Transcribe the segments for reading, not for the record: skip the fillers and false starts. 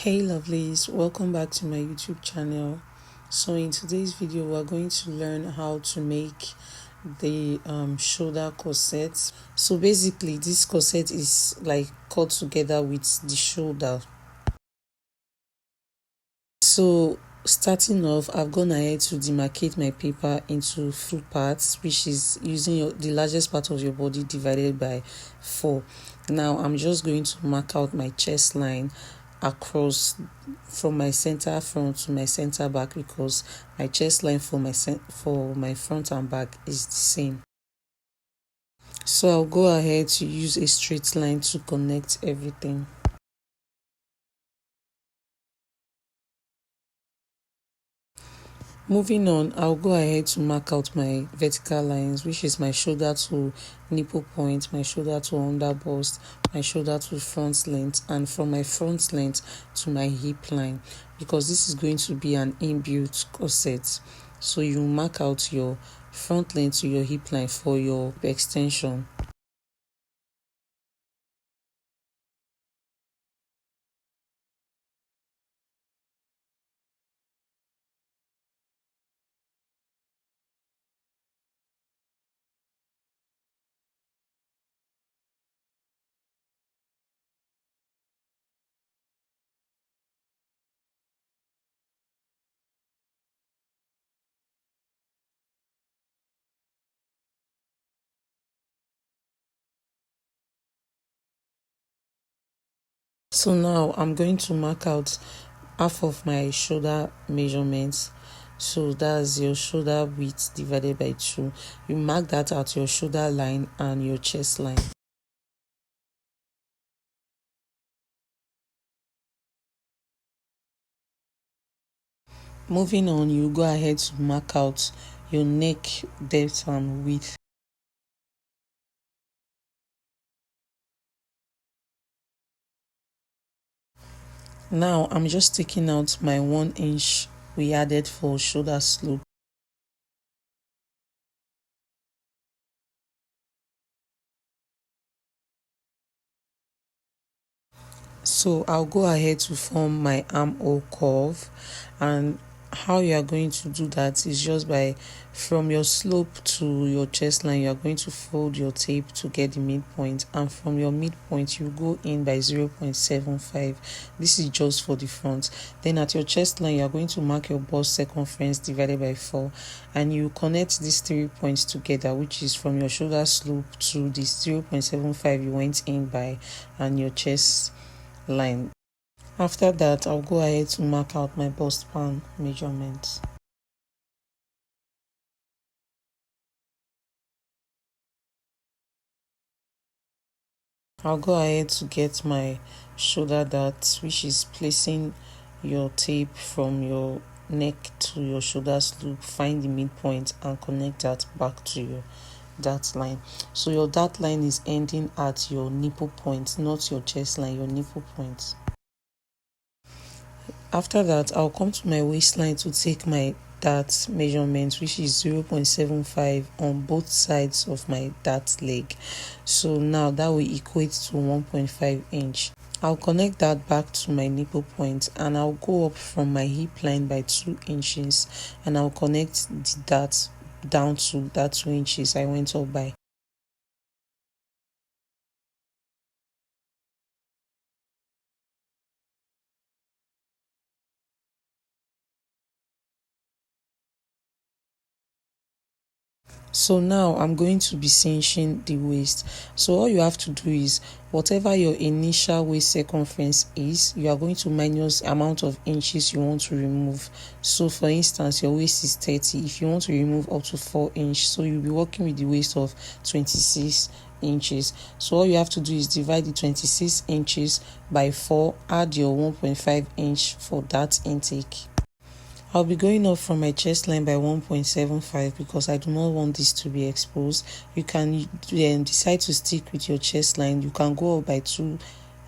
Hey lovelies, welcome back to my YouTube channel. So in today's video we're going to learn how to make the shoulder corset. So basically this corset is like cut together with the shoulder. So starting off, I've gone ahead to demarcate my paper into full parts, which is using the largest part of your body divided by 4. Now I'm just going to mark out my chest line across from my center front to my center back, because my chest line for my front and back is the same. So I'll go ahead to use a straight line to connect everything. Moving on, I'll go ahead to mark out my vertical lines, which is my shoulder to nipple point, my shoulder to under bust, my shoulder to front length, and from my front length to my hip line, because this is going to be an inbuilt corset. So you mark out your front length to your hip line for your extension. So now I'm going to mark out half of my shoulder measurements. So that's your shoulder width divided by 2. You mark that at your shoulder line and your chest line. Moving on, you go ahead to mark out your neck depth and width. Now I'm just taking out my 1 inch we added for shoulder slope. So I'll go ahead to form my armhole curve, and how you are going to do that is just by, from your slope to your chest line, you are going to fold your tape to get the midpoint, and from your midpoint you go in by 0.75. this is just for the front. Then at your chest line you are going to mark your bust circumference divided by 4, and you connect these 3 points together, which is from your shoulder slope to the 0.75 you went in by, and your chest line. After that, I'll go ahead to mark out my bust span measurements. I'll go ahead to get my shoulder dart, which is placing your tape from your neck to your shoulder slope, find the midpoint and connect that back to your dart line. So your dart line is ending at your nipple point, not your chest line, your nipple point. After that, I'll come to my waistline to take my dart measurement, which is 0.75 on both sides of my dart leg. So now that will equate to 1.5 inch. I'll connect that back to my nipple point, and I'll go up from my hip line by 2 inches, and I'll connect the dart down to that 2 inches I went up by. So now I'm going to be cinching the waist. So all you have to do is, whatever your initial waist circumference is, you are going to minus amount of inches you want to remove. So for instance, your waist is 30. If you want to remove up to 4 inches, so you'll be working with the waist of 26 inches. So all you have to do is divide the 26 inches by 4, add your 1.5 inch for that intake. I'll be going up from my chest line by 1.75 because I do not want this to be exposed. You can decide to stick with your chest line. You can go up by 2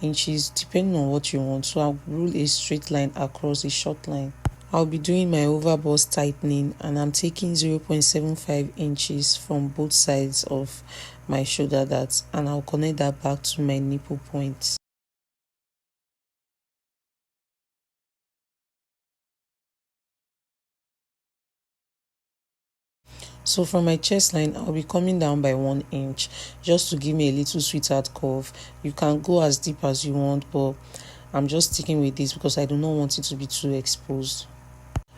inches depending on what you want. So I'll rule a straight line across a short line. I'll be doing my over bust tightening, and I'm taking 0.75 inches from both sides of my shoulder dart, and I'll connect that back to my nipple points. So from my chest line, I'll be coming down by 1 inch just to give me a little sweetheart curve. You can go as deep as you want, but I'm just sticking with this because I do not want it to be too exposed.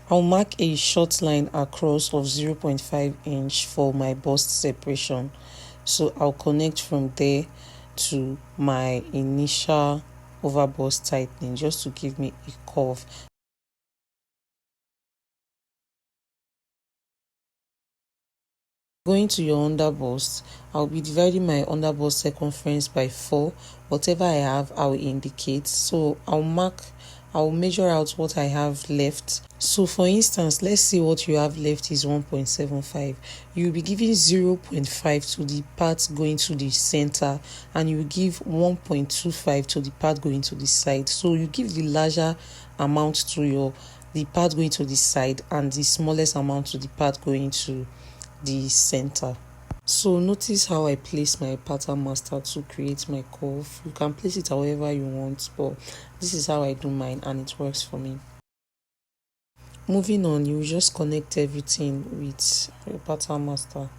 I'll mark a short line across of 0.5 inch for my bust separation. So I'll connect from there to my initial over bust tightening just to give me a curve. Going to your underbust, I'll be dividing my underbust circumference by 4. Whatever I have, I'll indicate. So I'll measure out what I have left. So for instance, let's say what you have left is 1.75. You'll be giving 0.5 to the part going to the center, and you give 1.25 to the part going to the side. So you give the larger amount to the part going to the side and the smallest amount to the part going to the center. So notice how I place my pattern master to create my curve. You can place it however you want, but this is how I do mine and it works for me. Moving on, you just connect everything with your pattern master.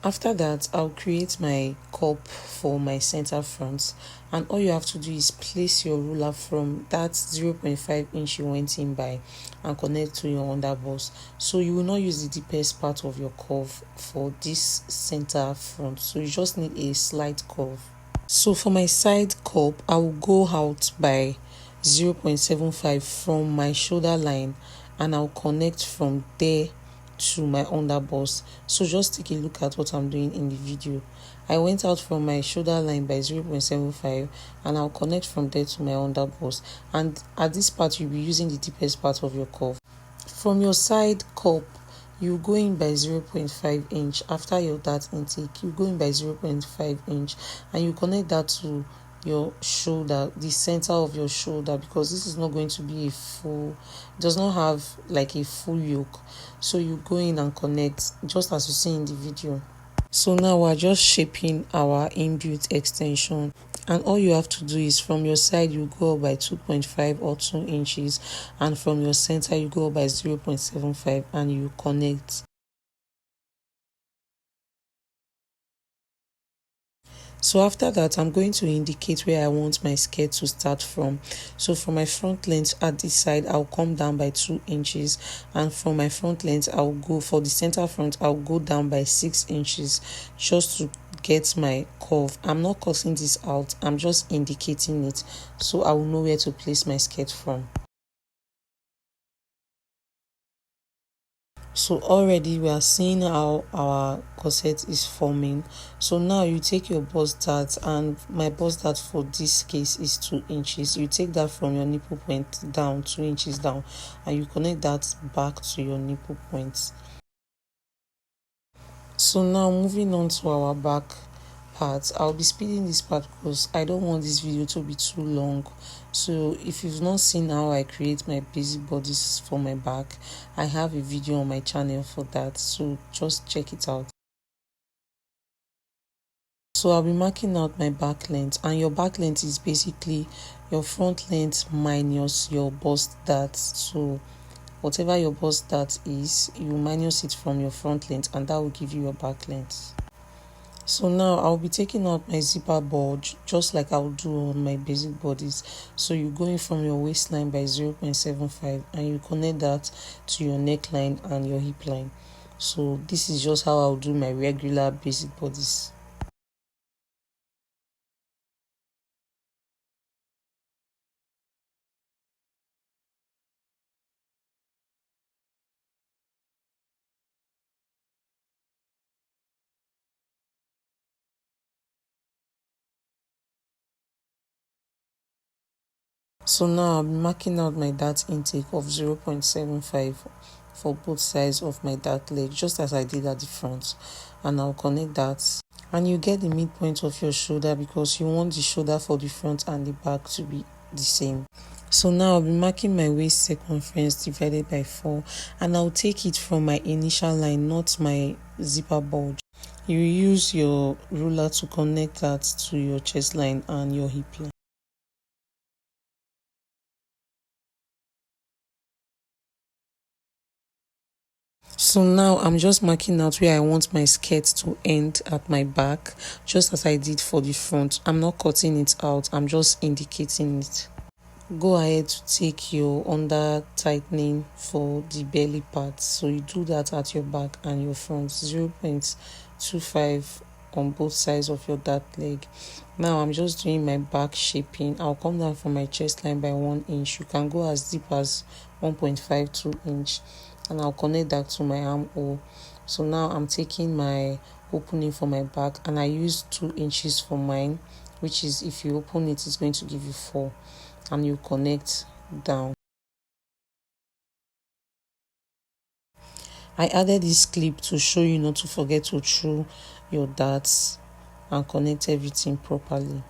After that, I'll create my cup for my center front, and all you have to do is place your ruler from that 0.5 inch you went in by and connect to your underbust. So you will not use the deepest part of your curve for this center front, so you just need a slight curve. So for my side cup, I will go out by 0.75 from my shoulder line, and I'll connect from there to my underbust. So just take a look at what I'm doing in the video. I went out from my shoulder line by 0.75 and I'll connect from there to my underbust, and at this part you'll be using the deepest part of your curve. From your side cup, you go in by 0.5 inch. After your dart intake, you go in by 0.5 inch and you connect that to your shoulder, the center of your shoulder, because this is not going to be does not have like a full yoke. So you go in and connect just as you see in the video. So now we're just shaping our inbuilt extension, and all you have to do is from your side you go up by 2.5 or 2 inches, and from your center you go up by 0.75 and you connect. So after that, I'm going to indicate where I want my skirt to start from. So from my front length at this side, I'll come down by 2 inches, and from my front length, I'll go for the center front, I'll go down by 6 inches just to get my curve. I'm not cutting this out, I'm just indicating it so I will know where to place my skirt from. So already we are seeing how our corset is forming. So now you take your bust dart, and my bust dart for this case is 2 inches. You take that from your nipple point down 2 inches down, and you connect that back to your nipple point. So now moving on to our back part, I'll be speeding this part because I don't want this video to be too long. So if you've not seen how I create my basic bodies for my back, I have a video on my channel for that, so just check it out. So I'll be marking out my back length, and your back length is basically your front length minus your bust dart. So whatever your bust dart is, you minus it from your front length, and that will give you your back length. So now I'll be taking out my zipper bulge just like I'll do on my basic bodies. So you go in from your waistline by 0.75 and you connect that to your neckline and your hip line. So this is just how I'll do my regular basic bodies. So now I'm marking out my dart intake of 0.75 for both sides of my dart leg, just as I did at the front, and I'll connect that. And you get the midpoint of your shoulder because you want the shoulder for the front and the back to be the same. So now I'll be marking my waist circumference divided by 4, and I'll take it from my initial line, not my zipper bulge. You use your ruler to connect that to your chest line and your hip line. So now I'm just marking out where I want my skirt to end at my back, just as I did for the front. I'm not cutting it out, I'm just indicating it. Go ahead to take your under tightening for the belly part. So you do that at your back and your front, 0.25 on both sides of your dart leg. Now I'm just doing my back shaping. I'll come down from my chest line by 1 inch. You can go as deep as 1.52 inch, and I'll connect that to my armhole. So now I'm taking my opening for my back, and I use 2 inches for mine, which is, if you open it, it's going to give you 4, and you connect down. I added this clip to show you not to forget to throw your darts and connect everything properly.